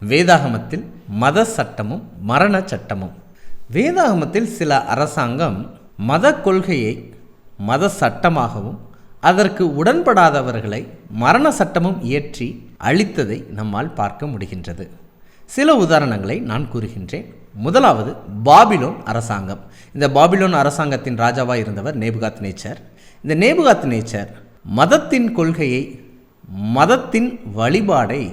வேதாகமத்தில் மத சட்டமும் மரண சட்டமும். வேதாகமத்தில் சில அரசாங்கம் மத கொள்கையை மத சட்டமாகவும் அதற்கு உடன்படாதவர்களை மரண சட்டமும் இயற்றி அழித்ததை நம்மால் பார்க்க முடிகின்றது. சில உதாரணங்களை நான் கூறுகின்றேன். முதலாவது பாபிலோன் அரசாங்கம். இந்த பாபிலோன் அரசாங்கத்தின் ராஜாவாக இருந்தவர் நேபுகாத்நேச்சர். இந்த நேபுகாத்நேச்சர் மதத்தின் கொள்கையை மதத்தின் வழிபாடை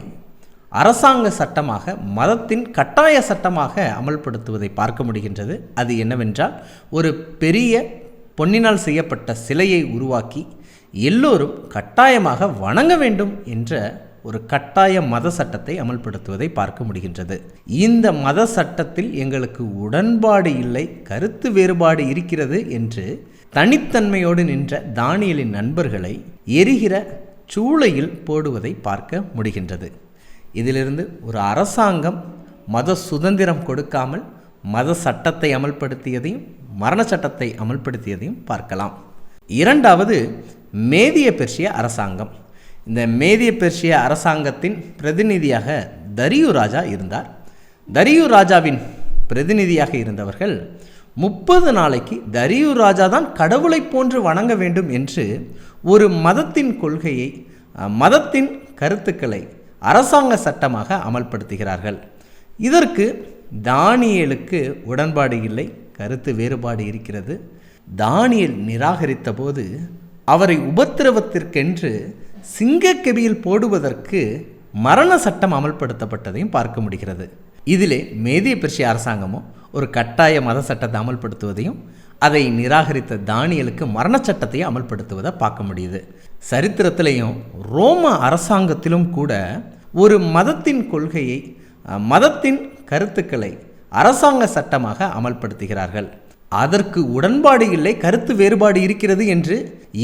அரசாங்க சட்டமாக மதத்தின் கட்டாய சட்டமாக அமல்படுத்துவதை பார்க்க முடிகின்றது. அது என்னவென்றால், ஒரு பெரிய பொன்னினால் செய்யப்பட்ட சிலையை உருவாக்கி எல்லோரும் கட்டாயமாக வணங்க வேண்டும் என்ற ஒரு கட்டாய மத சட்டத்தை அமல்படுத்துவதை பார்க்க முடிகின்றது. இந்த மத சட்டத்தில் எங்களுக்கு உடன்பாடு இல்லை, கருத்து வேறுபாடு இருக்கிறது என்று தனித்தன்மையோடு நின்ற தானியேலின் நண்பர்களை எரிகிற சூளையில் போடுவதை பார்க்க முடிகின்றது. இதிலிருந்து ஒரு அரசாங்கம் மத சுதந்திரம் கொடுக்காமல் மத சட்டத்தை அமல்படுத்தியதையும் மரண சட்டத்தை அமல்படுத்தியதையும் பார்க்கலாம். இரண்டாவது மேதிய பெர்ஷிய அரசாங்கம். இந்த மேதிய பெர்ஷிய அரசாங்கத்தின் பிரதிநிதியாக தரியு ராஜா இருந்தார். தரியு ராஜாவின் பிரதிநிதியாக இருந்தவர்கள் 30 நாளைக்கு தரியு ராஜா தான் கடவுளை போன்று வணங்க வேண்டும் என்று ஒரு மதத்தின் கொள்கையை மதத்தின் கருத்துக்களை அரசாங்க சட்டமாக அமல்படுத்துகிறார்கள். இதற்கு தானியேலுக்கு உடன்பாடு இல்லை, கருத்து வேறுபாடு இருக்கிறது. தானியேல் நிராகரித்த போது அவரை உபத்திரவத்திற்கென்று சிங்கக்கெபியில் போடுவதற்கு மரண சட்டம் அமல்படுத்தப்பட்டதையும் பார்க்க முடிகிறது. இதிலே மேதிய பெர்ஷிய அரசாங்கமும் ஒரு கட்டாய மத சட்டத்தை அமல்படுத்துவதையும் அதை நிராகரித்த தானியேலுக்கு மரண சட்டத்தை அமல்படுத்துவதை பார்க்க முடியுது. சரித்திரத்திலையும் ரோம அரசாங்கத்திலும் கூட ஒரு மதத்தின் கொள்கையை மதத்தின் கருத்துக்களை அரசாங்க சட்டமாக அமல்படுத்துகிறார்கள். அதற்கு உடன்பாடு இல்லை, கருத்து வேறுபாடு இருக்கிறது என்று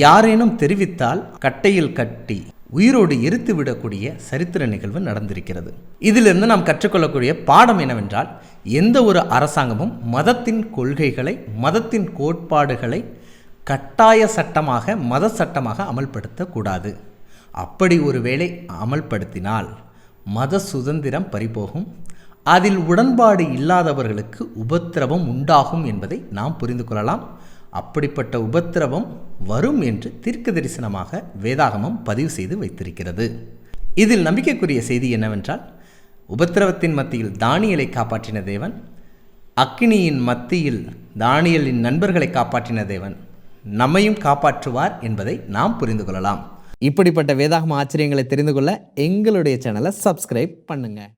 யாரேனும் தெரிவித்தால் கட்டையில் கட்டி உயிரோடு எரித்து விடக்கூடிய சரித்திர நிகழ்வு நடந்திருக்கிறது. இதிலிருந்து நாம் கற்றுக்கொள்ளக்கூடிய பாடம் என்னவென்றால், எந்த ஒரு அரசாங்கமும் மதத்தின் கொள்கைகளை மதத்தின் கோட்பாடுகளை கட்டாய சட்டமாக மத சட்டமாக அமல்படுத்தக்கூடாது. அப்படி ஒருவேளை அமல்படுத்தினால் மத சுதந்திரம் பறிபோகும், அதில் உடன்பாடு இல்லாதவர்களுக்கு உபத்திரவம் உண்டாகும் என்பதை நாம் புரிந்து கொள்ளலாம். அப்படிப்பட்ட உபத்திரவம் வரும் என்று தீர்க்க தரிசனமாக வேதாகமம் பதிவு செய்து வைத்திருக்கிறது. இதில் நம்பிக்கைக்குரிய செய்தி என்னவென்றால், உபத்திரவத்தின் மத்தியில் தானியேலை காப்பாற்றின தேவன், அக்கினியின் மத்தியில் தானியேலின் நண்பர்களை காப்பாற்றின தேவன் நம்மையும் காப்பாற்றுவார் என்பதை நாம் புரிந்து கொள்ளலாம். இப்படிப்பட்ட வேதாகம ஆச்சரியங்களை தெரிந்து கொள்ள எங்களுடைய சேனலை சப்ஸ்கிரைப் பண்ணுங்கள்.